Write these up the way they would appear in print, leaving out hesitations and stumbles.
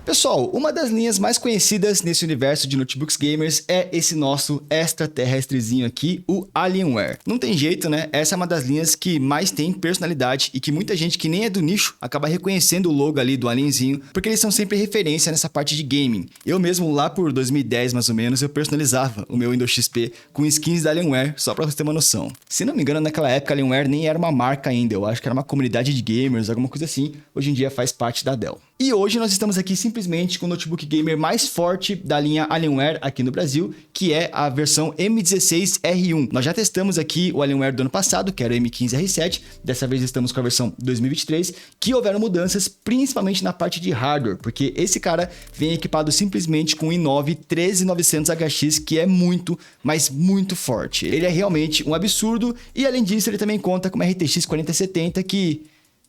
Pessoal, uma das linhas mais conhecidas nesse universo de notebooks gamers é esse nosso extraterrestrezinho aqui, o Alienware. Não tem jeito, né? Essa é uma das linhas que mais tem personalidade e que muita gente que nem é do nicho acaba reconhecendo o logo ali do alienzinho, porque eles são sempre referência nessa parte de gaming. Eu mesmo lá por 2010 mais ou menos, eu personalizava o meu Windows XP com skins da Alienware, só pra você ter uma noção. Se não me engano, naquela época a Alienware nem era uma marca ainda, eu acho que era uma comunidade de gamers, alguma coisa assim. Hoje em dia faz parte da Dell. E hoje nós estamos aqui simplesmente com o notebook gamer mais forte da linha Alienware aqui no Brasil, que é a versão M16R1. Nós já testamos aqui o Alienware do ano passado, que era o M15R7, dessa vez estamos com a versão 2023, que houveram mudanças principalmente na parte de hardware, porque esse cara vem equipado simplesmente com o i9 13900HX, que é muito, mas muito forte. Ele é realmente um absurdo e além disso ele também conta com uma RTX 4070 que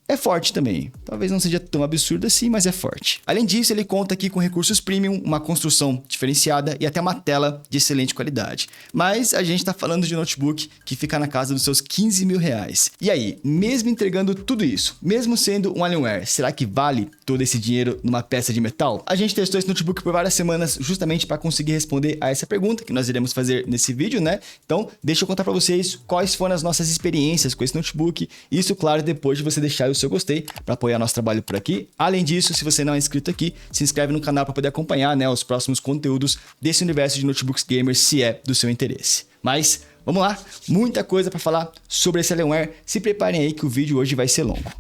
é forte também. Talvez não seja tão absurdo assim, mas é forte. Além disso, ele conta aqui com recursos premium, uma construção diferenciada e até uma tela de excelente qualidade. Mas a gente tá falando de notebook que fica na casa dos seus 15 mil reais. E aí, mesmo entregando tudo isso, mesmo sendo um Alienware, será que vale todo esse dinheiro numa peça de metal? A gente testou esse notebook por várias semanas justamente para conseguir responder a essa pergunta que nós iremos fazer nesse vídeo, né? Então, deixa eu contar para vocês quais foram as nossas experiências com esse notebook. Isso, claro, depois de você deixar o seu gostei para apoiar nosso trabalho por aqui. Além disso, se você não é inscrito aqui, se inscreve no canal para poder acompanhar, né, os próximos conteúdos desse universo de notebooks gamers, se é do seu interesse. Mas vamos lá, muita coisa para falar sobre esse Alienware. Se preparem aí que o vídeo hoje vai ser longo.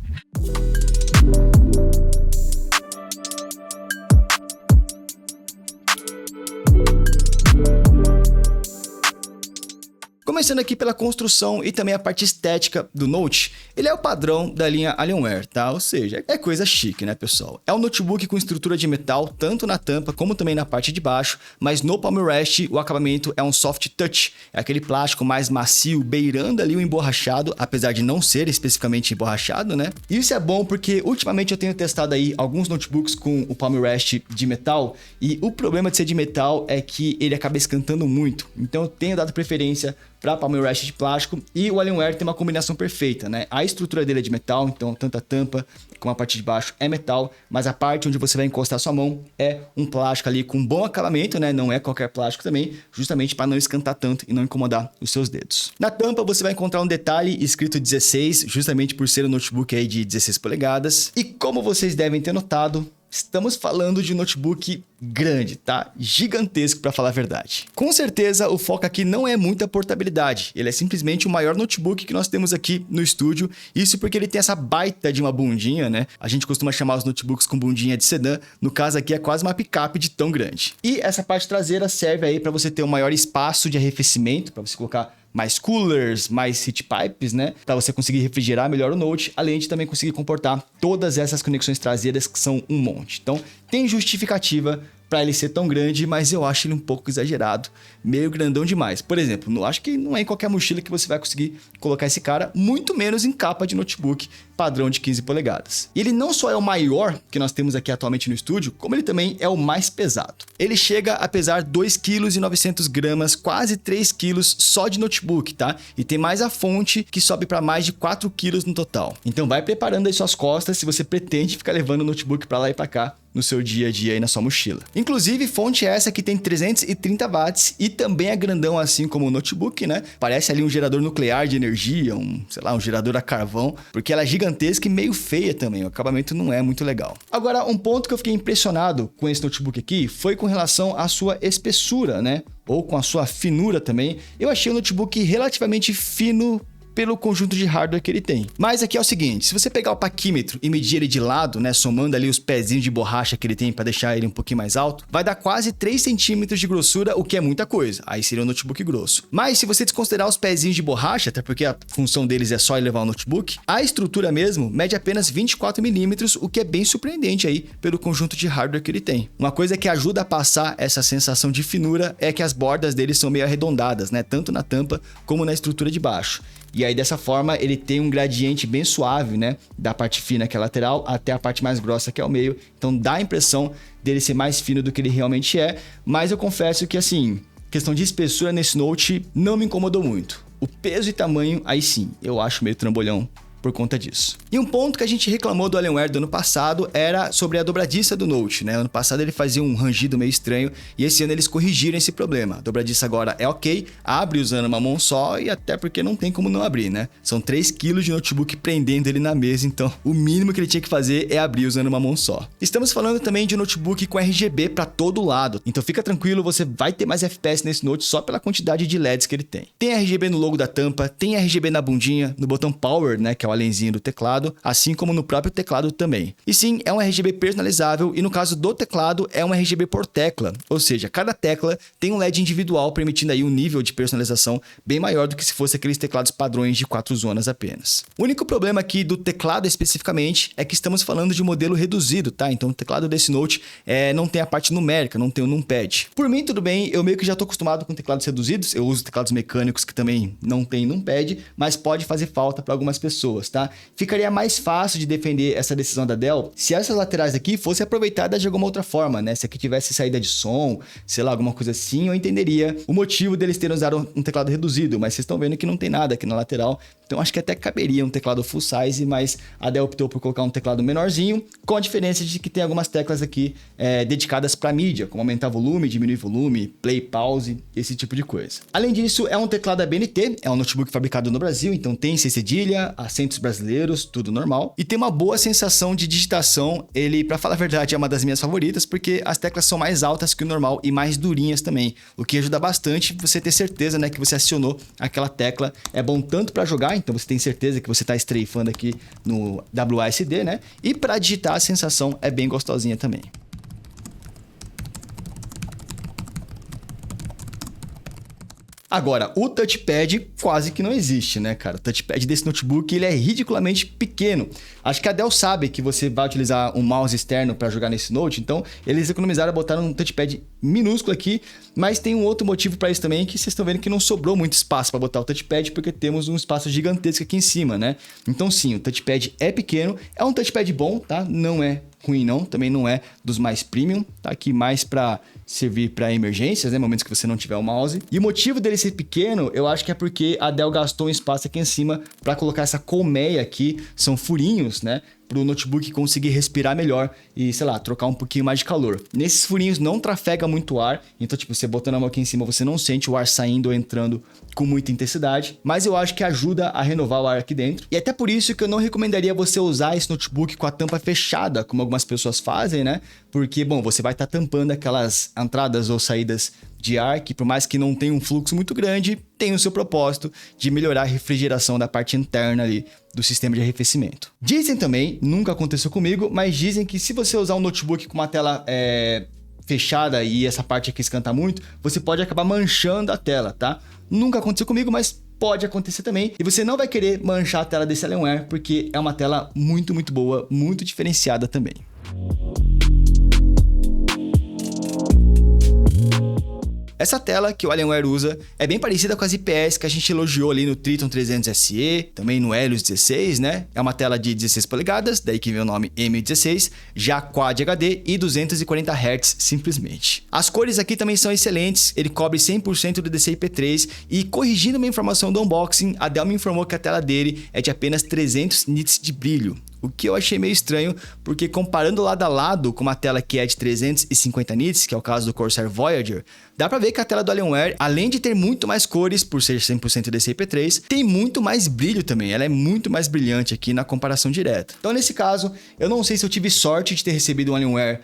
Começando aqui pela construção e também a parte estética do Note, ele é o padrão da linha Alienware, tá? Ou seja, é coisa chique, né, pessoal? É um notebook com estrutura de metal, tanto na tampa como também na parte de baixo, mas no palm rest o acabamento é um soft touch, é aquele plástico mais macio, beirando ali o emborrachado, apesar de não ser especificamente emborrachado, né? E isso é bom porque ultimamente eu tenho testado aí alguns notebooks com o palm rest de metal e o problema de ser de metal é que ele acaba esquentando muito, então eu tenho dado preferência para palm rest de plástico e o Alienware tem uma combinação perfeita, né? A estrutura dele é de metal, então tanto a tampa como a parte de baixo é metal, mas a parte onde você vai encostar sua mão é um plástico ali com bom acabamento, né? Não é qualquer plástico também, justamente para não esquentar tanto e não incomodar os seus dedos. Na tampa você vai encontrar um detalhe escrito 16, justamente por ser um notebook aí de 16 polegadas. E como vocês devem ter notado, estamos falando de um notebook grande, tá? Gigantesco para falar a verdade. Com certeza o foco aqui não é muita portabilidade, ele é simplesmente o maior notebook que nós temos aqui no estúdio, isso porque ele tem essa baita de uma bundinha, né? A gente costuma chamar os notebooks com bundinha de sedã, no caso aqui é quase uma picape de tão grande. E essa parte traseira serve aí para você ter um maior espaço de arrefecimento, para você colocar mais coolers, mais heat pipes, né? Para você conseguir refrigerar melhor o Note, além de também conseguir comportar todas essas conexões traseiras que são um monte. Então, tem justificativa para ele ser tão grande, mas eu acho ele um pouco exagerado, meio grandão demais. Por exemplo, eu acho que não é em qualquer mochila que você vai conseguir colocar esse cara, muito menos em capa de notebook padrão de 15 polegadas. E ele não só é o maior que nós temos aqui atualmente no estúdio, como ele também é o mais pesado. Ele chega a pesar 2,9 kg, quase 3 kg só de notebook, tá? E tem mais a fonte que sobe para mais de 4 kg no total. Então vai preparando aí suas costas se você pretende ficar levando o notebook para lá e para cá no seu dia a dia aí na sua mochila. Inclusive, fonte essa que tem 330 watts e também é grandão assim como o notebook, né? Parece ali um gerador nuclear de energia, um gerador a carvão, porque ela é gigantesca e meio feia também, o acabamento não é muito legal. Agora, um ponto que eu fiquei impressionado com esse notebook aqui foi com relação à sua espessura, né? Ou com a sua finura também. Eu achei o notebook relativamente fino pelo conjunto de hardware que ele tem. Mas aqui é o seguinte, se você pegar o paquímetro e medir ele de lado, né, somando ali os pezinhos de borracha que ele tem para deixar ele um pouquinho mais alto, vai dar quase 3 centímetros de grossura, o que é muita coisa. Aí seria um notebook grosso. Mas se você desconsiderar os pezinhos de borracha, até porque a função deles é só elevar o notebook, a estrutura mesmo mede apenas 24 milímetros, o que é bem surpreendente aí pelo conjunto de hardware que ele tem. Uma coisa que ajuda a passar essa sensação de finura é que as bordas dele são meio arredondadas, né, tanto na tampa como na estrutura de baixo. E aí dessa forma ele tem um gradiente bem suave, né? Da parte fina que é a lateral até a parte mais grossa que é o meio. Então dá a impressão dele ser mais fino do que ele realmente é. Mas eu confesso que assim, questão de espessura nesse Note não me incomodou muito. O peso e tamanho, aí sim, eu acho meio trambolhão por conta disso. E um ponto que a gente reclamou do Alienware do ano passado era sobre a dobradiça do Note, né? Ano passado ele fazia um rangido meio estranho e esse ano eles corrigiram esse problema. A dobradiça agora é ok, abre usando uma mão só e até porque não tem como não abrir, né? São 3 kg de notebook prendendo ele na mesa, então o mínimo que ele tinha que fazer é abrir usando uma mão só. Estamos falando também de um notebook com RGB para todo lado, então fica tranquilo, você vai ter mais FPS nesse Note só pela quantidade de LEDs que ele tem. Tem RGB no logo da tampa, tem RGB na bundinha, no botão Power, né, que é o alienzinho do teclado, assim como no próprio teclado também. E sim, é um RGB personalizável e no caso do teclado é um RGB por tecla, ou seja, cada tecla tem um LED individual, permitindo aí um nível de personalização bem maior do que se fosse aqueles teclados padrões de 4 zonas apenas. O único problema aqui do teclado especificamente é que estamos falando de um modelo reduzido, tá? Então o teclado desse Note não tem a parte numérica, não tem o numpad. Por mim, tudo bem, eu meio que já tô acostumado com teclados reduzidos, eu uso teclados mecânicos que também não tem numpad, mas pode fazer falta para algumas pessoas, tá? Ficaria mais fácil de defender essa decisão da Dell se essas laterais aqui fossem aproveitadas de alguma outra forma, né? Se aqui tivesse saída de som, sei lá, alguma coisa assim, eu entenderia o motivo deles terem usado um teclado reduzido, mas vocês estão vendo que não tem nada aqui na lateral, então acho que até caberia um teclado full size, mas a Dell optou por colocar um teclado menorzinho, com a diferença de que tem algumas teclas aqui dedicadas para mídia, como aumentar volume, diminuir volume, play, pause, esse tipo de coisa. Além disso, é um teclado ABNT, é um notebook fabricado no Brasil, então tem sem cedilha, acentos brasileiros, tudo normal, e tem uma boa sensação de digitação. Ele, para falar a verdade, é uma das minhas favoritas, porque as teclas são mais altas que o normal e mais durinhas também, o que ajuda bastante você ter certeza, né, que você acionou aquela tecla. É bom tanto para jogar, então você tem certeza que você está strafando aqui no WASD, né, e para digitar a sensação é bem gostosinha também. Agora, o touchpad quase que não existe, né, cara? O touchpad desse notebook, ele é ridiculamente pequeno. Acho que a Dell sabe que você vai utilizar um mouse externo para jogar nesse Note, então eles economizaram, botaram um touchpad minúsculo aqui, mas tem um outro motivo para isso também, que vocês estão vendo que não sobrou muito espaço para botar o touchpad, porque temos um espaço gigantesco aqui em cima, né? Então sim, o touchpad é pequeno, é um touchpad bom, tá? Não é ruim não, também não é dos mais premium, tá aqui mais para servir para emergências, né, momentos que você não tiver o mouse. E o motivo dele ser pequeno, eu acho que é porque a Dell gastou um espaço aqui em cima para colocar essa colmeia aqui, são furinhos, né, para o notebook conseguir respirar melhor e, sei lá, trocar um pouquinho mais de calor. Nesses furinhos não trafega muito ar, então, tipo, você botando a mão aqui em cima, você não sente o ar saindo ou entrando com muita intensidade, mas eu acho que ajuda a renovar o ar aqui dentro. E até por isso que eu não recomendaria você usar esse notebook com a tampa fechada, como algumas pessoas fazem, né? Porque, bom, você vai estar tampando aquelas entradas ou saídas de ar que, por mais que não tenha um fluxo muito grande, tem o seu propósito de melhorar a refrigeração da parte interna ali do sistema de arrefecimento. Dizem também, nunca aconteceu comigo, mas dizem que se você usar um notebook com uma tela fechada e essa parte aqui esquenta muito, você pode acabar manchando a tela, tá? Nunca aconteceu comigo, mas pode acontecer também. E você não vai querer manchar a tela desse Alienware, porque é uma tela muito, muito boa, muito diferenciada também. Essa tela que o Alienware usa é bem parecida com as IPS que a gente elogiou ali no Triton 300 SE, também no Helios 16, né? É uma tela de 16 polegadas, daí que vem o nome M16, já Quad HD e 240 Hz simplesmente. As cores aqui também são excelentes, ele cobre 100% do DCI-P3 e, corrigindo uma informação do unboxing, a Dell me informou que a tela dele é de apenas 300 nits de brilho. O que eu achei meio estranho, porque comparando lado a lado com uma tela que é de 350 nits, que é o caso do Corsair Voyager, dá pra ver que a tela do Alienware, além de ter muito mais cores, por ser 100% DCI-P3, tem muito mais brilho também, ela é muito mais brilhante aqui na comparação direta. Então nesse caso, eu não sei se eu tive sorte de ter recebido um Alienware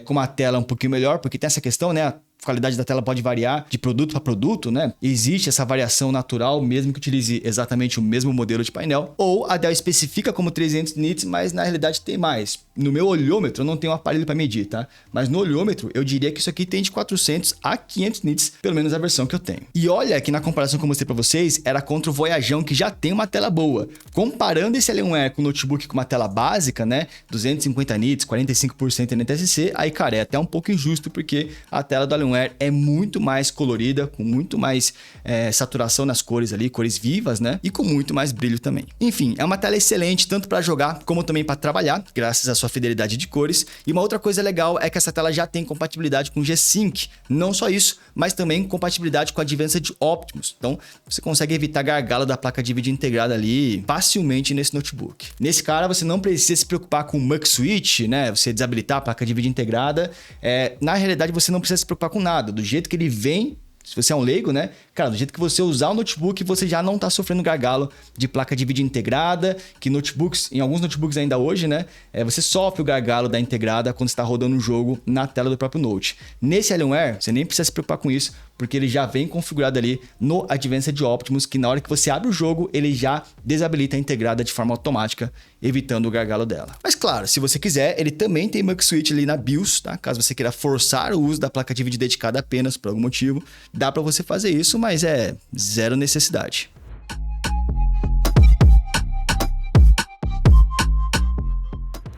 com uma tela um pouquinho melhor, porque tem essa questão, né? A qualidade da tela pode variar de produto para produto, né? Existe essa variação natural, mesmo que utilize exatamente o mesmo modelo de painel. Ou a Dell especifica como 300 nits, mas na realidade tem mais. No meu olhômetro, eu não tenho um aparelho para medir, tá? Mas no olhômetro, eu diria que isso aqui tem de 400 a 500 nits, pelo menos a versão que eu tenho. E olha que na comparação que eu mostrei para vocês, era contra o Voyageão, que já tem uma tela boa. Comparando esse Alienware com o notebook com uma tela básica, né? 250 nits, 45% NTSC, aí, cara, é até um pouco injusto, porque a tela do Alienware Alienware é muito mais colorida, com muito mais saturação nas cores ali, cores vivas, né? E com muito mais brilho também. Enfim, é uma tela excelente, tanto para jogar como também para trabalhar, graças à sua fidelidade de cores. E uma outra coisa legal é que essa tela já tem compatibilidade com G-Sync. Não só isso, mas também compatibilidade com a Advanced Optimus. Então, você consegue evitar gargalo da placa de vídeo integrada ali facilmente nesse notebook. Nesse cara, você não precisa se preocupar com o Mux Switch, né? Você desabilitar a placa de vídeo integrada. Na realidade, você não precisa se preocupar com nada. Do jeito que ele vem, se você é um leigo, né? Cara, do jeito que você usar o notebook, você já não tá sofrendo gargalo de placa de vídeo integrada, que em alguns notebooks ainda hoje, né? Você sofre o gargalo da integrada quando está rodando um jogo na tela do próprio Note. Nesse Alienware, você nem precisa se preocupar com isso, porque ele já vem configurado ali no Advanced Optimus, que na hora que você abre o jogo, ele já desabilita a integrada de forma automática, evitando o gargalo dela. Mas claro, se você quiser, ele também tem Mux Switch ali na BIOS, tá? Caso você queira forçar o uso da placa de vídeo dedicada apenas por algum motivo, dá para você fazer isso, mas é zero necessidade.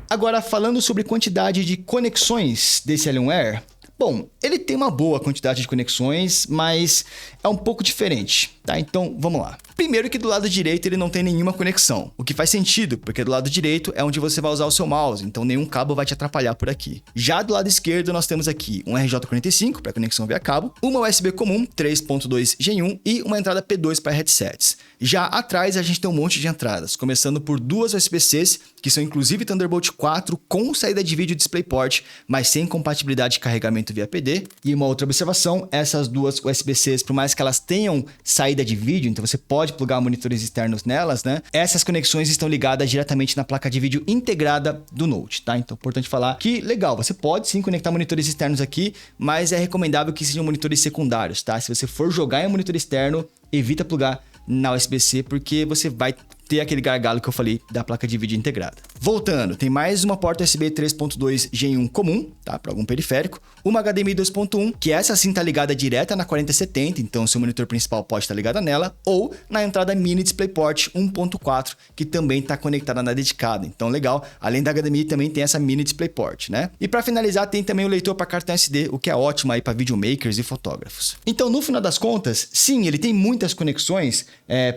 Agora, falando sobre quantidade de conexões desse Alienware, bom, ele tem uma boa quantidade de conexões, mas é um pouco diferente, tá? Então, vamos lá. Primeiro que do lado direito ele não tem nenhuma conexão, o que faz sentido, porque do lado direito é onde você vai usar o seu mouse, então nenhum cabo vai te atrapalhar por aqui. Já do lado esquerdo nós temos aqui um RJ45 para conexão via cabo, uma USB comum 3.2 Gen 1 e uma entrada P2 para headsets. Já atrás a gente tem um monte de entradas, começando por duas USB-Cs, que são inclusive Thunderbolt 4 com saída de vídeo DisplayPort, mas sem compatibilidade de carregamento via PD. E uma outra observação, essas duas USB-Cs, por mais que elas tenham saída de vídeo, então você pode plugar monitores externos nelas, né? Essas conexões estão ligadas diretamente na placa de vídeo integrada do Note, tá? Então é importante falar que, legal, você pode sim conectar monitores externos aqui, mas é recomendável que sejam monitores secundários, tá? Se você for jogar em um monitor externo, evita plugar na USB-C, porque você vai ter aquele gargalo que eu falei da placa de vídeo integrada. Voltando, tem mais uma porta USB 3.2 Gen 1 comum, tá? Para algum periférico. Uma HDMI 2.1, que essa sim tá ligada direta na 4070, então seu monitor principal pode estar ligado nela, ou na entrada mini DisplayPort 1.4, que também tá conectada na dedicada. Então legal, além da HDMI também tem essa mini DisplayPort, né? E para finalizar tem também o leitor para cartão SD, o que é ótimo aí para videomakers e fotógrafos. Então no final das contas, sim, ele tem muitas conexões,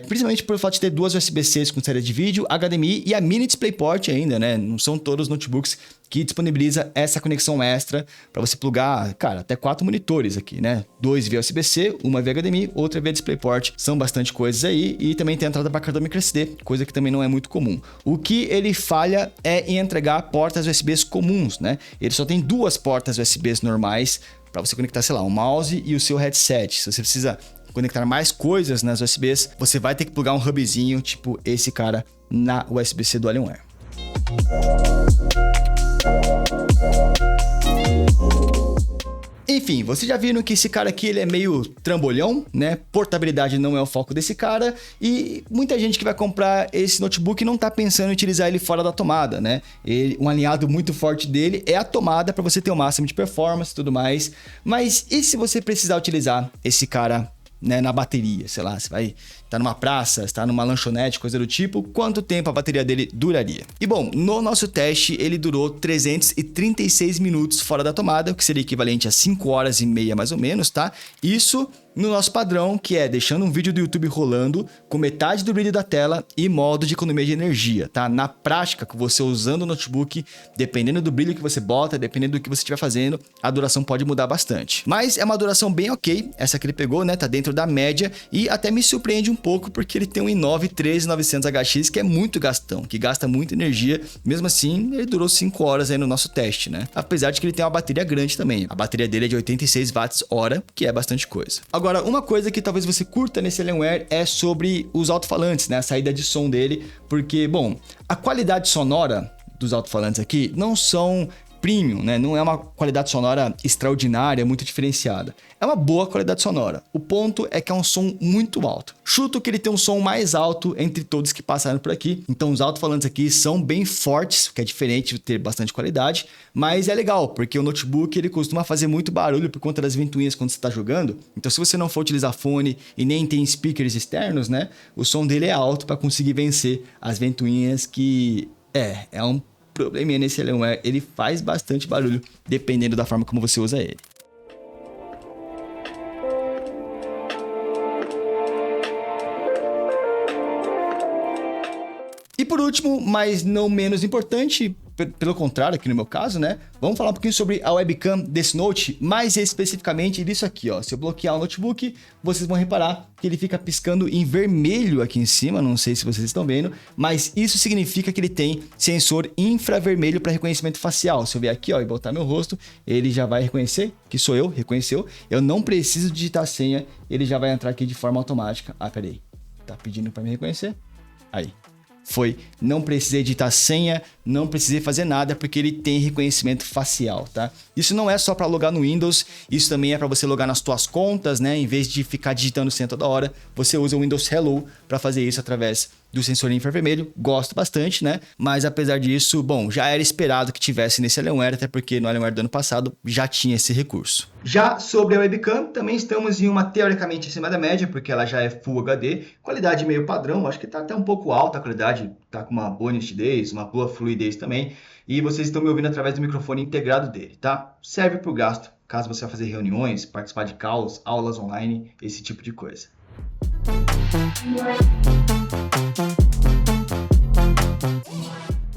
principalmente por fato de ter duas USB-Cs com saída de vídeo, HDMI e a mini DisplayPort ainda, né? Não são todos os notebooks que disponibiliza essa conexão extra para você plugar, cara, até 4 monitores aqui, né? 2 via USB-C, uma via HDMI, outra via DisplayPort. São bastante coisas aí e também tem entrada para cartão microSD, coisa que também não é muito comum. O que ele falha é em entregar portas USBs comuns, né? Ele só tem duas portas USBs normais para você conectar, sei lá, o mouse e o seu headset. Se você precisa conectar mais coisas nas USBs, você vai ter que plugar um hubzinho, tipo esse cara, na USB-C do Alienware. Enfim, vocês já viram que esse cara aqui ele é meio trambolhão, né? Portabilidade não é o foco desse cara e muita gente que vai comprar esse notebook não tá pensando em utilizar ele fora da tomada, né? Um alinhado muito forte dele é a tomada para você ter o máximo de performance e tudo mais. Mas e se você precisar utilizar esse cara, né, na bateria, sei lá, você vai estar numa praça, está numa lanchonete, coisa do tipo, quanto tempo a bateria dele duraria? E bom, no nosso teste ele durou 336 minutos fora da tomada, o que seria equivalente a 5 horas e meia mais ou menos, tá? Isso no nosso padrão, que é deixando um vídeo do YouTube rolando com metade do brilho da tela e modo de economia de energia, tá? Na prática, com você usando o notebook, dependendo do brilho que você bota, dependendo do que você estiver fazendo, a duração pode mudar bastante. Mas é uma duração bem ok, essa que ele pegou, né? Tá dentro da média e até me surpreende um pouco porque ele tem um i9 13900HX que é muito gastão, que gasta muita energia. Mesmo assim, ele durou 5 horas aí no nosso teste, né? Apesar de que ele tem uma bateria grande também. A bateria dele é de 86 watts-hora, que é bastante coisa. Agora, uma coisa que talvez você curta nesse Alienware é sobre os alto-falantes, né? A saída de som dele, porque, bom, a qualidade sonora dos alto-falantes aqui não são premium, né? Não é uma qualidade sonora extraordinária, muito diferenciada. É uma boa qualidade sonora. O ponto é que é um som muito alto. Chuto que ele tem um som mais alto entre todos que passaram por aqui. Então os alto-falantes aqui são bem fortes, o que é diferente de ter bastante qualidade. Mas é legal, porque o notebook ele costuma fazer muito barulho por conta das ventoinhas quando você está jogando. Então se você não for utilizar fone e nem tem speakers externos, né? O som dele é alto para conseguir vencer as ventoinhas que é um probleminha nesse Alienware. Ele faz bastante barulho dependendo da forma como você usa ele. último, mas não menos importante, pelo contrário aqui no meu caso, né? Vamos falar um pouquinho sobre a webcam desse Note, mais especificamente disso aqui, ó. Se eu bloquear o notebook, vocês vão reparar que ele fica piscando em vermelho aqui em cima, não sei se vocês estão vendo, mas isso significa que ele tem sensor infravermelho para reconhecimento facial. Se eu vier aqui, ó, e botar meu rosto, ele já vai reconhecer que sou eu, reconheceu. Eu não preciso digitar a senha, ele já vai entrar aqui de forma automática. Ah, peraí, tá pedindo para me reconhecer? Aí. Foi, não precisei digitar senha, não precisei fazer nada porque ele tem reconhecimento facial, tá? Isso não é só para logar no Windows, isso também é para você logar nas tuas contas, né? Em vez de ficar digitando senha toda hora, você usa o Windows Hello para fazer isso através do sensor infravermelho. Gosto bastante, né? Mas apesar disso, bom, já era esperado que tivesse nesse Alienware, até porque no Alienware do ano passado já tinha esse recurso. Já sobre a webcam, também estamos em uma teoricamente acima da média, porque ela já é Full HD, qualidade meio padrão, acho que tá até um pouco alta a qualidade, tá com uma boa nitidez, uma boa fluidez também, e vocês estão me ouvindo através do microfone integrado dele, tá? Serve para o gasto, caso você vá fazer reuniões, participar de calls, aulas online, esse tipo de coisa.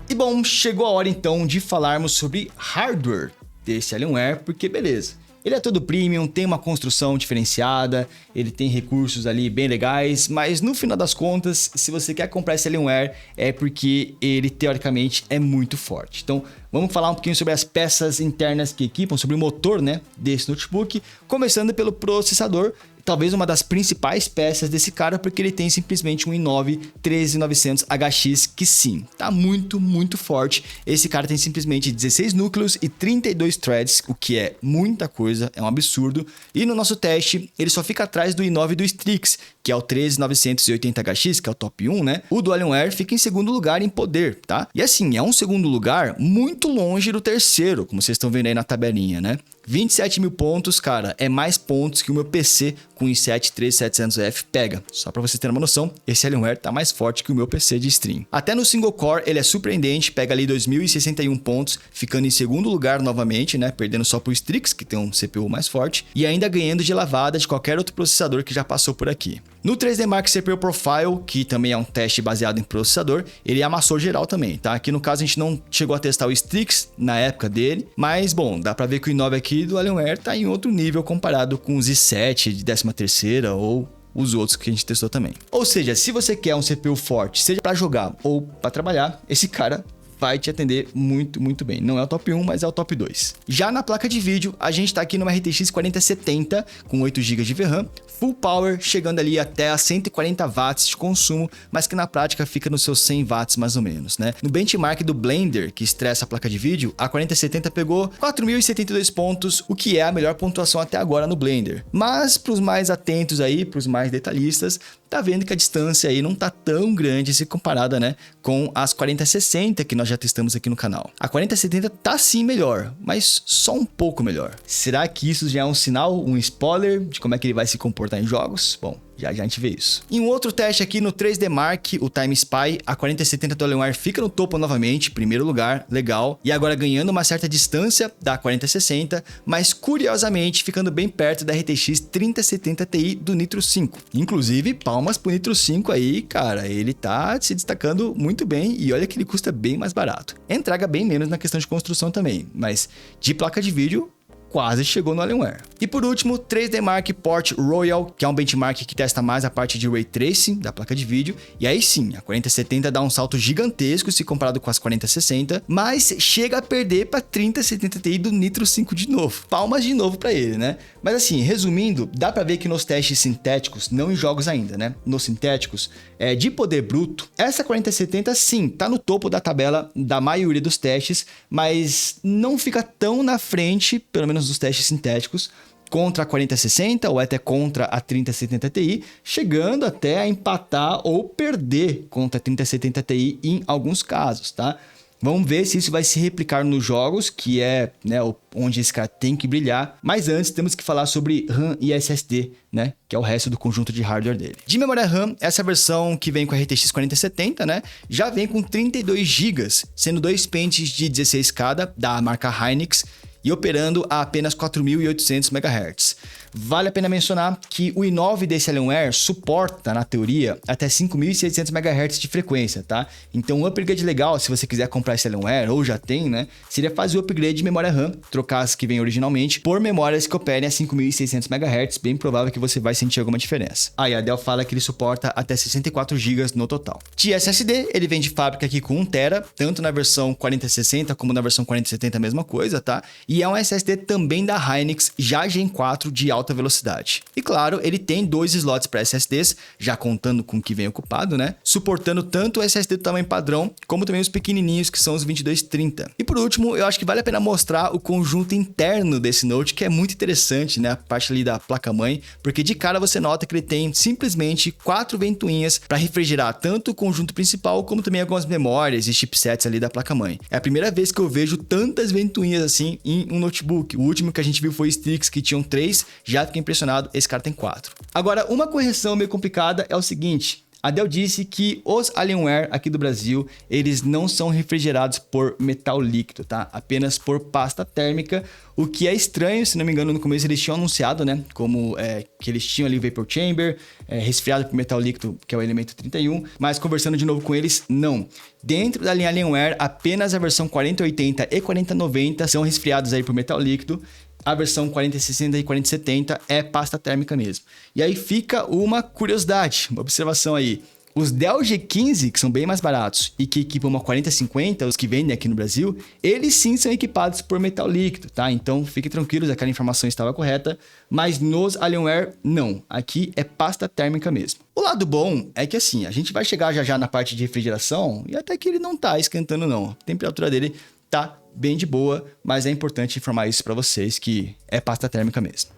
E bom, chegou a hora então de falarmos sobre hardware desse Alienware, porque beleza. Ele é todo premium, tem uma construção diferenciada, ele tem recursos ali bem legais, mas no final das contas, se você quer comprar esse Alienware, é porque ele teoricamente é muito forte. Então, vamos falar um pouquinho sobre as peças internas que equipam, sobre o motor, né, desse notebook, começando pelo processador. Talvez uma das principais peças desse cara, porque ele tem simplesmente um i9 13900HX, que sim, tá muito forte. Esse cara tem simplesmente 16 núcleos e 32 threads, o que é muita coisa, é um absurdo. E no nosso teste, ele só fica atrás do i9 do Strix, que é o 13980HX, que é o top 1, né? O do Alienware fica em segundo lugar em poder, tá? E assim, é um segundo lugar muito longe do terceiro, como vocês estão vendo aí na tabelinha, né? 27 mil pontos, cara, é mais pontos que o meu PC com i7 13700F pega. Só pra vocês terem uma noção, esse Alienware tá mais forte que o meu PC de stream. Até no single core ele é surpreendente, pega ali 2061 pontos, ficando em segundo lugar novamente, né? Perdendo só pro Strix, que tem um CPU mais forte, e ainda ganhando de lavada de qualquer outro processador que já passou por aqui. No 3D Mark CPU Profile, que também é um teste baseado em processador, ele amassou geral também, tá? Aqui no caso a gente não chegou a testar o Strix na época dele, mas bom, dá pra ver que o i9 aqui do Alienware tá em outro nível comparado com os i7 de 13ª ou os outros que a gente testou também. Ou seja, se você quer um CPU forte, seja para jogar ou para trabalhar, esse cara vai te atender muito bem. Não é o top 1, mas é o top 2. Já na placa de vídeo, a gente tá aqui numa RTX 4070 com 8 GB de VRAM, full power, chegando ali até a 140 watts de consumo, mas que na prática fica nos seus 100 watts mais ou menos, né? No benchmark do Blender, que estressa a placa de vídeo, a 4070 pegou 4.072 pontos, o que é a melhor pontuação até agora no Blender. Mas para os mais atentos aí, para os mais detalhistas, tá vendo que a distância aí não tá tão grande se comparada, né, com as 4060 que nós já testamos aqui no canal. A 4070 tá sim melhor, mas só um pouco melhor. Será que isso já é um sinal, um spoiler de como é que ele vai se comportar em jogos? Bom, já a gente vê isso. Em um outro teste aqui no 3D Mark, o Time Spy, a 4070 do Alienware fica no topo novamente, primeiro lugar, legal. E agora ganhando uma certa distância da 4060, mas curiosamente ficando bem perto da RTX 3070 Ti do Nitro 5. Inclusive, palmas pro Nitro 5 aí, cara, ele tá se destacando muito bem e olha que ele custa bem mais barato. Entrega bem menos na questão de construção também, mas de placa de vídeo, quase chegou no Alienware. E por último, 3D Mark Port Royal, que é um benchmark que testa mais a parte de Ray Tracing da placa de vídeo. E aí sim, a 4070 dá um salto gigantesco se comparado com as 4060, mas chega a perder para 3070 Ti do Nitro 5 de novo. Palmas de novo para ele, né? Mas assim, resumindo, dá para ver que nos testes sintéticos, não em jogos ainda, né? Nos sintéticos, de poder bruto, essa 4070 sim, tá no topo da tabela da maioria dos testes, mas não fica tão na frente, pelo menos dos testes sintéticos, contra a 4060 ou até contra a 3070 Ti, chegando até a empatar ou perder contra a 3070 Ti em alguns casos, tá? Vamos ver se isso vai se replicar nos jogos, que é, né, onde esse cara tem que brilhar. Mas antes temos que falar sobre RAM e SSD, né, que é o resto do conjunto de hardware dele. De memória RAM, essa versão que vem com a RTX 4070, né, já vem com 32 GB, sendo 2 pentes de 16 cada da marca Hynix, e operando a apenas 4.800 MHz. Vale a pena mencionar que o i9 desse Alienware suporta, na teoria, até 5.600 MHz de frequência, tá? Então um upgrade legal, se você quiser comprar esse Alienware, ou já tem, né? Seria fazer o upgrade de memória RAM, trocar as que vem originalmente, por memórias que operem a 5.600 MHz, bem provável que você vai sentir alguma diferença. Aí a Dell fala que ele suporta até 64 GB no total. De SSD, ele vem de fábrica aqui com 1TB, tanto na versão 4060 como na versão 4070 a mesma coisa, tá? E é um SSD também da Hynix, já Gen 4 de alta velocidade. E claro, ele tem 2 slots para SSDs, já contando com o que vem ocupado, né? Suportando tanto o SSD do tamanho padrão, como também os pequenininhos, que são os 2230. E por último, eu acho que vale a pena mostrar o conjunto interno desse Note, que é muito interessante, né? A parte ali da placa-mãe, porque de cara você nota que ele tem simplesmente 4 ventoinhas para refrigerar tanto o conjunto principal, como também algumas memórias e chipsets ali da placa-mãe. É a primeira vez que eu vejo tantas ventoinhas assim em um notebook. O último que a gente viu foi o Strix, que tinham 3, já fiquei impressionado, esse cara tem 4. Agora, uma correção meio complicada é o seguinte: a Dell disse que os Alienware aqui do Brasil, eles não são refrigerados por metal líquido, tá? Apenas por pasta térmica, o que é estranho. Se não me engano, no começo eles tinham anunciado, né? Como que eles tinham ali o Vapor Chamber, resfriado por metal líquido, que é o elemento 31, mas conversando de novo com eles, não. Dentro da linha Alienware, apenas a versão 4080 e 4090 são resfriados aí por metal líquido. A versão 4060 e 4070 é pasta térmica mesmo. E aí fica uma curiosidade, uma observação aí. Os Dell G15, que são bem mais baratos e que equipam uma 4050, os que vendem aqui no Brasil, eles sim são equipados por metal líquido, tá? Então fiquem tranquilos, aquela informação estava correta, mas nos Alienware não. Aqui é pasta térmica mesmo. O lado bom é que assim, a gente vai chegar já na parte de refrigeração e até que ele não tá esquentando não. A temperatura dele tá bem de boa, mas é importante informar isso para vocês que é pasta térmica mesmo.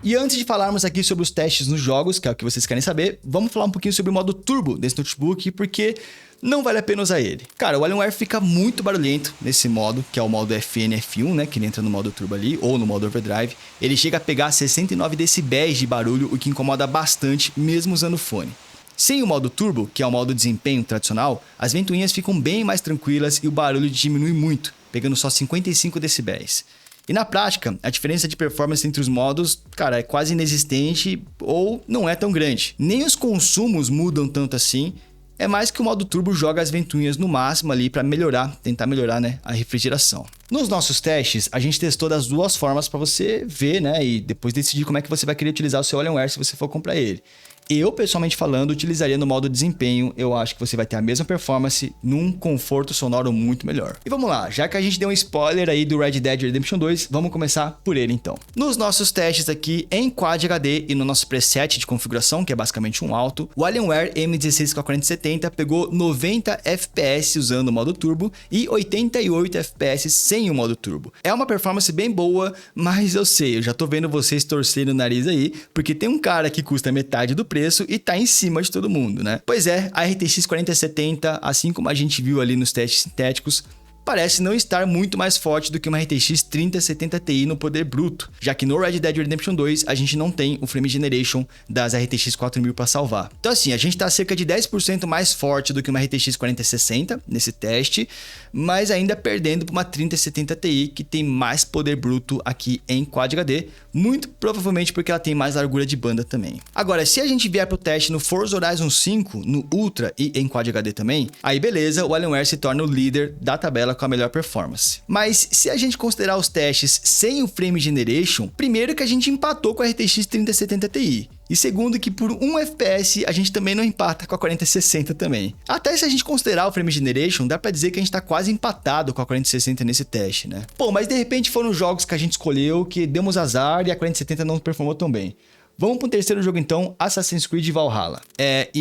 E antes de falarmos aqui sobre os testes nos jogos, que é o que vocês querem saber, vamos falar um pouquinho sobre o modo turbo desse notebook, porque não vale a pena usar ele. Cara, o Alienware fica muito barulhento nesse modo, que é o modo FN F1, né, que ele entra no modo turbo ali, ou no modo overdrive. Ele chega a pegar 69 decibéis de barulho, o que incomoda bastante, mesmo usando fone. Sem o modo turbo, que é o modo desempenho tradicional, as ventoinhas ficam bem mais tranquilas e o barulho diminui muito, pegando só 55 decibéis. E na prática, a diferença de performance entre os modos, cara, é quase inexistente ou não é tão grande. Nem os consumos mudam tanto assim, é mais que o modo turbo joga as ventoinhas no máximo ali para tentar melhorar, né, a refrigeração. Nos nossos testes, a gente testou das duas formas para você ver, né, e depois decidir como é que você vai querer utilizar o seu Alienware se você for comprar ele. Eu, pessoalmente falando, utilizaria no modo desempenho. Eu acho que você vai ter a mesma performance num conforto sonoro muito melhor. E vamos lá, já que a gente deu um spoiler aí do Red Dead Redemption 2, vamos começar por ele então. Nos nossos testes aqui em Quad HD e no nosso preset de configuração, que é basicamente um alto, o Alienware M16 com a 4070 pegou 90 FPS usando o modo turbo e 88 FPS sem o modo turbo. É uma performance bem boa, mas eu sei, eu já tô vendo vocês torcerem o nariz aí, porque tem um cara que custa metade do preço e tá em cima de todo mundo, né? Pois é, a RTX 4070, assim como a gente viu ali nos testes sintéticos, parece não estar muito mais forte do que uma RTX 3070 Ti no poder bruto, já que no Red Dead Redemption 2 a gente não tem o frame generation das RTX 4000 para salvar. Então assim, a gente tá cerca de 10% mais forte do que uma RTX 4060 nesse teste, mas ainda perdendo para uma 3070 Ti que tem mais poder bruto aqui em Quad HD, muito provavelmente porque ela tem mais largura de banda também. Agora, se a gente vier pro teste no Forza Horizon 5, no Ultra e em Quad HD também, aí beleza, o Alienware se torna o líder da tabela com a melhor performance. Mas se a gente considerar os testes sem o Frame Generation, primeiro que a gente empatou com a RTX 3070 Ti. E segundo que por 1 FPS a gente também não empata com a 4060 também. Até se a gente considerar o Frame Generation, dá pra dizer que a gente tá quase empatado com a 4060 nesse teste, né? Pô, mas de repente foram jogos que a gente escolheu que demos azar e a 4070 não performou tão bem. Vamos pro terceiro jogo então, Assassin's Creed Valhalla.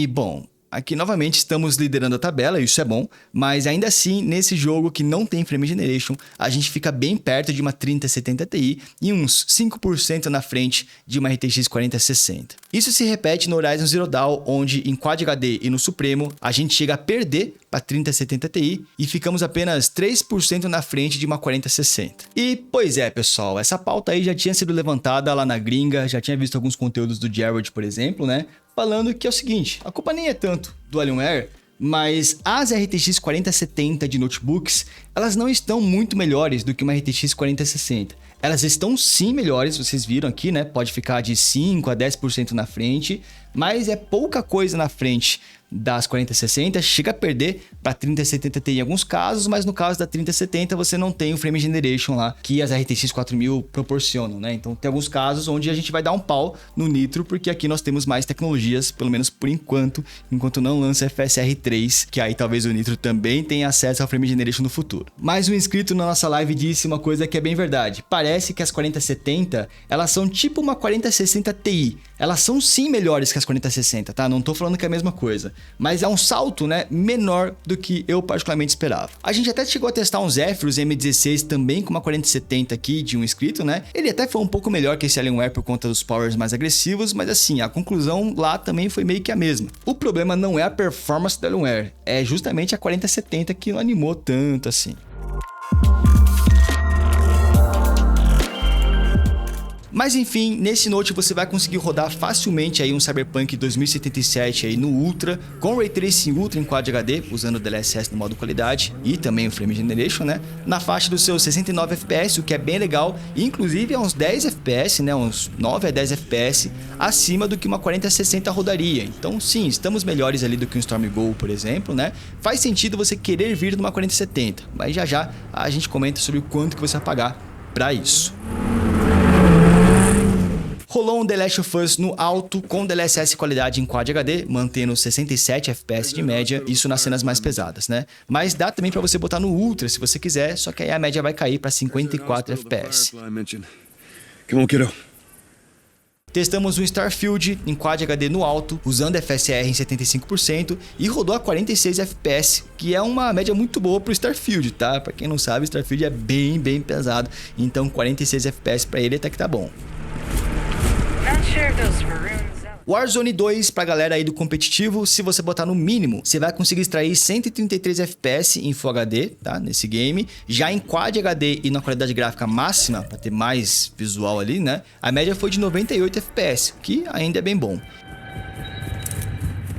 Bom, aqui novamente estamos liderando a tabela, isso é bom, mas ainda assim, nesse jogo que não tem Frame Generation, a gente fica bem perto de uma 3070 Ti e uns 5% na frente de uma RTX 4060. Isso se repete no Horizon Zero Dawn, onde em Quad HD e no Supremo, a gente chega a perder para 3070 Ti e ficamos apenas 3% na frente de uma 4060. E, pois é, pessoal, essa pauta aí já tinha sido levantada lá na gringa, já tinha visto alguns conteúdos do Jared, por exemplo, né? Falando que é o seguinte, a culpa nem é tanto do Alienware, Mas as RTX 4070 de notebooks, elas não estão muito melhores do que uma RTX 4060. Elas estão sim melhores, vocês viram aqui, né? Pode ficar de 5 a 10% na frente, mas é pouca coisa na frente das 4060, chega a perder para 3070 Ti em alguns casos, mas no caso da 3070 você não tem o frame generation lá que as RTX 4000 proporcionam, né? Então tem alguns casos onde a gente vai dar um pau no Nitro, porque aqui nós temos mais tecnologias, pelo menos por enquanto não lança FSR 3, que aí talvez o Nitro também tenha acesso ao frame generation no futuro. Mas um inscrito na nossa live disse uma coisa que é bem verdade. Parece que as 4070, elas são tipo uma 4060 Ti. Elas são sim melhores que as 4060, tá? Não tô falando que é a mesma coisa, mas é um salto, né, menor do que eu particularmente esperava. A gente até chegou a testar um Zephyrus M16 também com uma 4070 aqui de um inscrito, né? Ele até foi um pouco melhor que esse Alienware por conta dos powers mais agressivos, mas assim, a conclusão lá também foi meio que a mesma. O problema não é a performance do Alienware, é justamente a 4070 que não animou tanto assim. Mas enfim, nesse Note você vai conseguir rodar facilmente aí um Cyberpunk 2077 aí no Ultra, com Ray Tracing Ultra em Quad HD, usando o DLSS no modo qualidade e também o Frame Generation, né? Na faixa dos seus 69 FPS, o que é bem legal, e inclusive é uns 10 FPS, né? Uns 9 a 10 FPS acima do que uma 4060 rodaria. Então sim, estamos melhores ali do que um Storm Go, por exemplo, né? Faz sentido você querer vir de uma 4070, mas já já a gente comenta sobre o quanto que você vai pagar para isso. Rolou um The Last of Us no alto com DLSS qualidade em Quad HD, mantendo 67 FPS de média, isso nas cenas mais pesadas, né? Mas dá também para você botar no Ultra se você quiser, só que aí a média vai cair para 54 FPS. Testamos o Starfield em Quad HD no alto, usando FSR em 75% e rodou a 46 FPS, que é uma média muito boa pro Starfield, tá? Para quem não sabe, o Starfield é bem pesado, então 46 FPS para ele até que tá bom. Warzone 2, pra galera aí do competitivo, se você botar no mínimo, você vai conseguir extrair 133 FPS em Full HD, tá? Nesse game. Já em Quad HD e na qualidade gráfica máxima, pra ter mais visual ali, né? A média foi de 98 FPS, que ainda é bem bom.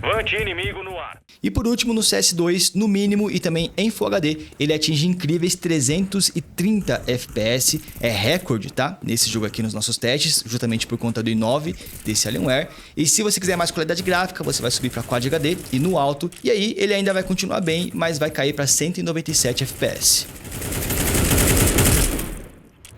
Vante inimigo no ar. E por último, no CS2, no mínimo e também em Full HD, ele atinge incríveis 330 FPS, é recorde, tá? Nesse jogo aqui nos nossos testes, justamente por conta do i9 desse Alienware. E se você quiser mais qualidade gráfica, você vai subir para Quad HD e no alto, e aí ele ainda vai continuar bem, mas vai cair para 197 FPS.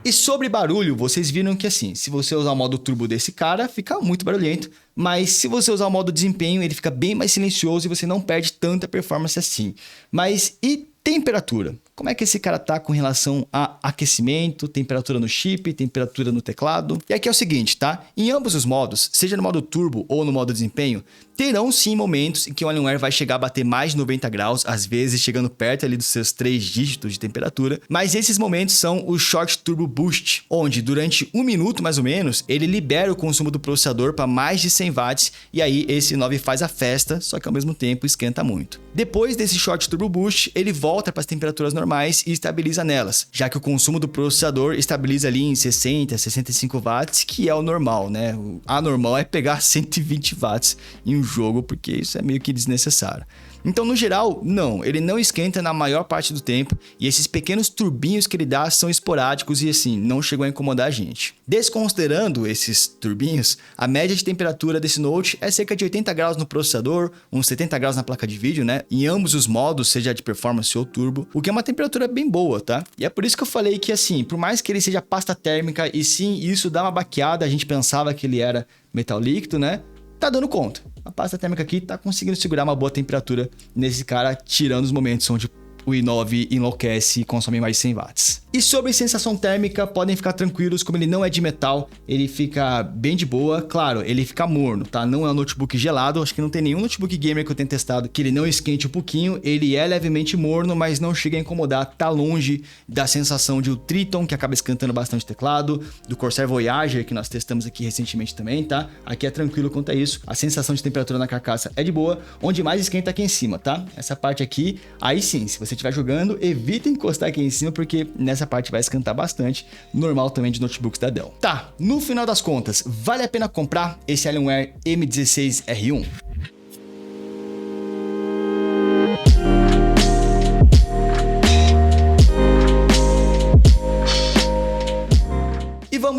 E sobre barulho, vocês viram que assim, se você usar o modo turbo desse cara, fica muito barulhento, mas se você usar o modo desempenho, ele fica bem mais silencioso e você não perde tanta performance assim. Mas e temperatura? Como é que esse cara tá com relação a aquecimento, temperatura no chip, temperatura no teclado? E aqui é o seguinte, tá? Em ambos os modos, seja no modo turbo ou no modo desempenho, terão sim momentos em que o Alienware vai chegar a bater mais de 90 graus, às vezes chegando perto ali dos seus 3 dígitos de temperatura, mas esses momentos são o Short Turbo Boost, onde durante 1 minuto mais ou menos, ele libera o consumo do processador para mais de 100 watts e aí esse i9 faz a festa, só que ao mesmo tempo esquenta muito. Depois desse Short Turbo Boost, ele volta para as temperaturas normais e estabiliza nelas, já que o consumo do processador estabiliza ali em 60, 65 watts, que é o normal, né? O anormal é pegar 120 watts em um jogo, porque isso é meio que desnecessário. Então, no geral, não, ele não esquenta na maior parte do tempo e esses pequenos turbinhos que ele dá são esporádicos e assim, não chegou a incomodar a gente. Desconsiderando esses turbinhos, a média de temperatura desse Note é cerca de 80 graus no processador, uns 70 graus na placa de vídeo, né? Em ambos os modos, seja de performance ou turbo, o que é uma temperatura bem boa, tá? E é por isso que eu falei que assim, por mais que ele seja pasta térmica e sim, isso dá uma baqueada, a gente pensava que ele era metal líquido, né? Tá dando conta. A pasta térmica aqui tá conseguindo segurar uma boa temperatura nesse cara, tirando os momentos onde o i9 enlouquece e consome mais de 100 watts. E sobre sensação térmica, podem ficar tranquilos, como ele não é de metal, ele fica bem de boa. Claro, ele fica morno, tá? Não é um notebook gelado, acho que não tem nenhum notebook gamer que eu tenha testado que ele não esquente um pouquinho. Ele é levemente morno, mas não chega a incomodar, tá longe da sensação de o Triton, que acaba esquentando bastante o teclado, do Corsair Voyager, que nós testamos aqui recentemente também, tá? Aqui é tranquilo quanto a isso, a sensação de temperatura na carcaça é de boa, onde mais esquenta aqui em cima, tá? Essa parte aqui, aí sim, se você estiver jogando, evita encostar aqui em cima, porque nessa parte vai esquentar bastante, normal também de notebooks da Dell. Tá, no final das contas, vale a pena comprar esse Alienware M16R1?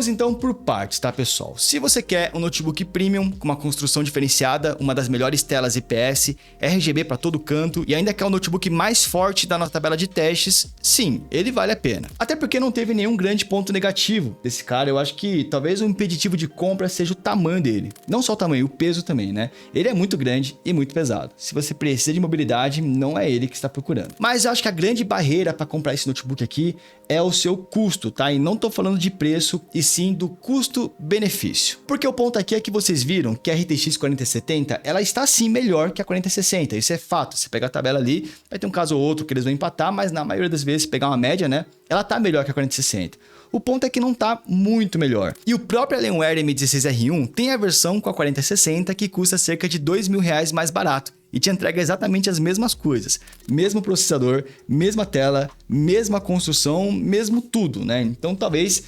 Vamos então por partes, tá, pessoal? Se você quer um notebook premium com uma construção diferenciada, uma das melhores telas IPS, RGB para todo canto e ainda quer um notebook mais forte da nossa tabela de testes, sim, ele vale a pena. Até porque não teve nenhum grande ponto negativo desse cara. Eu acho que talvez o impeditivo de compra seja o tamanho dele. Não só o tamanho, o peso também, né? Ele é muito grande e muito pesado. Se você precisa de mobilidade, não é ele que está procurando. Mas eu acho que a grande barreira para comprar esse notebook aqui é o seu custo, tá? E não tô falando de preço, e sim do custo-benefício. Porque o ponto aqui é que vocês viram que a RTX 4070, ela está sim melhor que a 4060, isso é fato. Você pega a tabela ali, vai ter um caso ou outro que eles vão empatar, mas na maioria das vezes, se pegar uma média, né, ela tá melhor que a 4060. O ponto é que não tá muito melhor. E o próprio Alienware M16R1 tem a versão com a 4060 que custa cerca de R$2.000 mais barato e te entrega exatamente as mesmas coisas. Mesmo processador, mesma tela, mesma construção, mesmo tudo, né? Então talvez,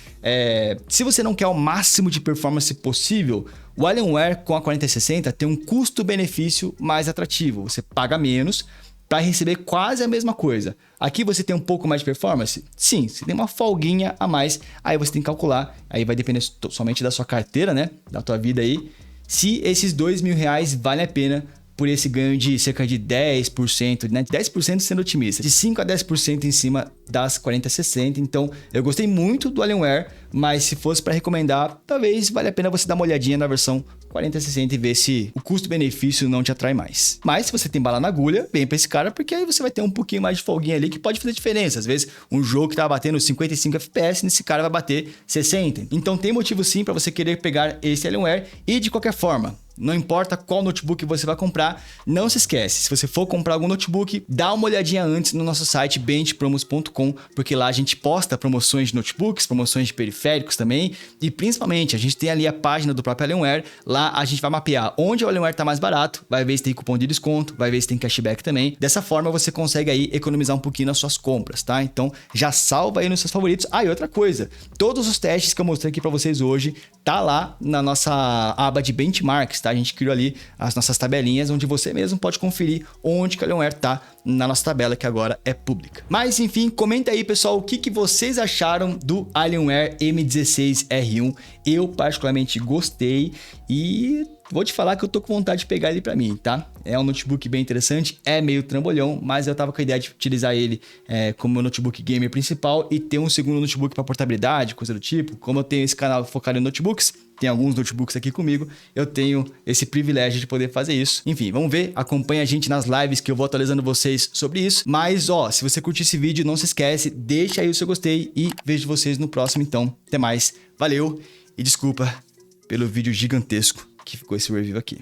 se você não quer o máximo de performance possível, o Alienware com a 4060 tem um custo-benefício mais atrativo. Você paga menos para receber quase a mesma coisa. Aqui você tem um pouco mais de performance? Sim, você tem uma folguinha a mais, aí você tem que calcular, aí vai depender somente da sua carteira, né, da tua vida aí, se esses R$2.000 vale a pena por esse ganho de cerca de 10%, né? 10% sendo otimista, de 5 a 10% em cima das 4060. Então, eu gostei muito do Alienware, mas se fosse para recomendar, talvez valha a pena você dar uma olhadinha na versão 4060 e ver se o custo-benefício não te atrai mais. Mas se você tem bala na agulha, vem para esse cara, porque aí você vai ter um pouquinho mais de folguinha ali que pode fazer diferença. Às vezes, um jogo que tá batendo 55 FPS, nesse cara vai bater 60. Então, tem motivo sim para você querer pegar esse Alienware e de qualquer forma, não importa qual notebook você vai comprar, não se esquece, se você for comprar algum notebook, dá uma olhadinha antes no nosso site benchpromos.com, porque lá a gente posta promoções de notebooks, promoções de periféricos também, e principalmente a gente tem ali a página do próprio Alienware, lá a gente vai mapear onde o Alienware tá mais barato, vai ver se tem cupom de desconto, vai ver se tem cashback também. Dessa forma você consegue aí economizar um pouquinho nas suas compras, tá? Então já salva aí nos seus favoritos. Ah, e outra coisa, todos os testes que eu mostrei aqui para vocês hoje, tá lá na nossa aba de benchmarks, tá? A gente criou ali as nossas tabelinhas, onde você mesmo pode conferir onde que a Alienware tá na nossa tabela, que agora é pública. Mas enfim, comenta aí, pessoal, o que vocês acharam do Alienware M16R1. Eu particularmente gostei e vou te falar que eu tô com vontade de pegar ele pra mim, tá? É um notebook bem interessante, é meio trambolhão, mas eu tava com a ideia de utilizar ele como meu notebook gamer principal e ter um segundo notebook para portabilidade, coisa do tipo. Como eu tenho esse canal focado em notebooks, tem alguns notebooks aqui comigo, eu tenho esse privilégio de poder fazer isso. Enfim, vamos ver, acompanha a gente nas lives que eu vou atualizando vocês sobre isso. Mas, ó, se você curtiu esse vídeo, não se esquece, deixa aí o seu gostei e vejo vocês no próximo então. Até mais, valeu e desculpa pelo vídeo gigantesco que ficou esse review aqui.